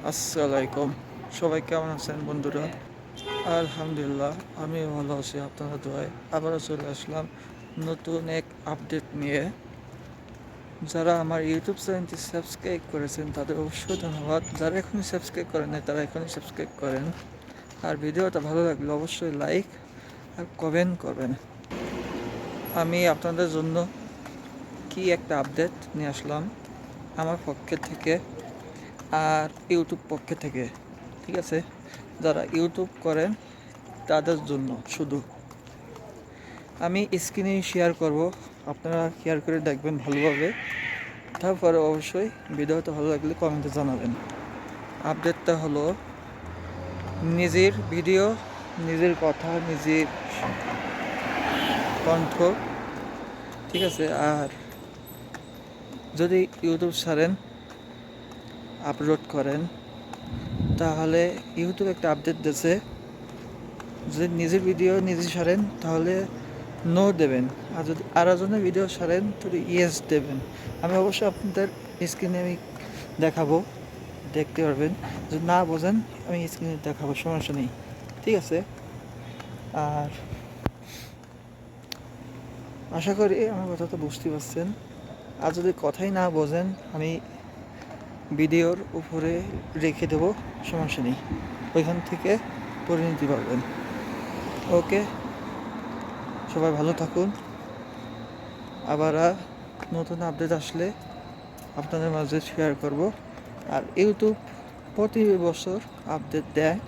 আসসালামু আলাইকুম। সবাই কেমন আছেন বন্ধুরা? আলহামদুলিল্লাহ, আমি ভালো আছি আপনাদের দোয়ায়। আবারও চলে আসলাম নতুন এক আপডেট নিয়ে। যারা আমার ইউটিউব চ্যানেলটি সাবস্ক্রাইব করেছেন তাদের অবশ্যই ধন্যবাদ। যারা এখনই সাবস্ক্রাইব করেন নাই তারা এখনই সাবস্ক্রাইব করেন। আর ভিডিওটা ভালো লাগলে অবশ্যই লাইক আর কমেন্ট করবেন। আমি আপনাদের জন্য কি একটা আপডেট নিয়ে আসলাম আমার পক্ষে থেকে আর ইউটিউব পক্ষে থেকে। ঠিক আছে, যারা ইউটিউব করেন তাদের জন্য শুধু আমি স্ক্রিনে শেয়ার করব, আপনারা শেয়ার করে দেখবেন ভালোভাবে। তারপরে অবশ্যই ভিডিওটা ভালো লাগলে কমেন্টে জানাবেন। আপডেটটা হলো নিজের ভিডিও, নিজের কথা, নিজের কণ্ঠ, ঠিক আছে। আর যদি ইউটিউব ছাড়েন, আপলোড করেন, তাহলে ইউটিউব একটা আপডেট দিয়েছে, যদি নিজের ভিডিও নিজে ছাড়েন তাহলে নো দেবেন, আর যদি আরেকজনের ভিডিও ছাড়েন তাহলে ইয়েস দেবেন। আমি অবশ্যই আপনাদের স্ক্রিনে আমি দেখাবো, দেখতে পারবেন। যদি না বোঝেন আমি স্ক্রিনে দেখাবো, সমস্যা নেই, ঠিক আছে। আর আশা করি আমার কথা তো বুঝতে পারছেন। আর যদি কথাই না বোঝেন আমি ভিডিওর উপরে রেখে দেবো, সমস্যা নেই, ওইখান থেকে পড়ে নিতে পারবেন। ওকে, সবাই ভালো থাকুন। আবার নতুন আপডেট আসলে আপনাদের মাঝে শেয়ার করব। আর ইউটিউব প্রতি বছর আপডেট দেয়,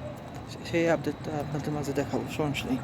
সেই আপডেটটা আপনাদের মাঝে দেখাবো, সমস্যা নেই।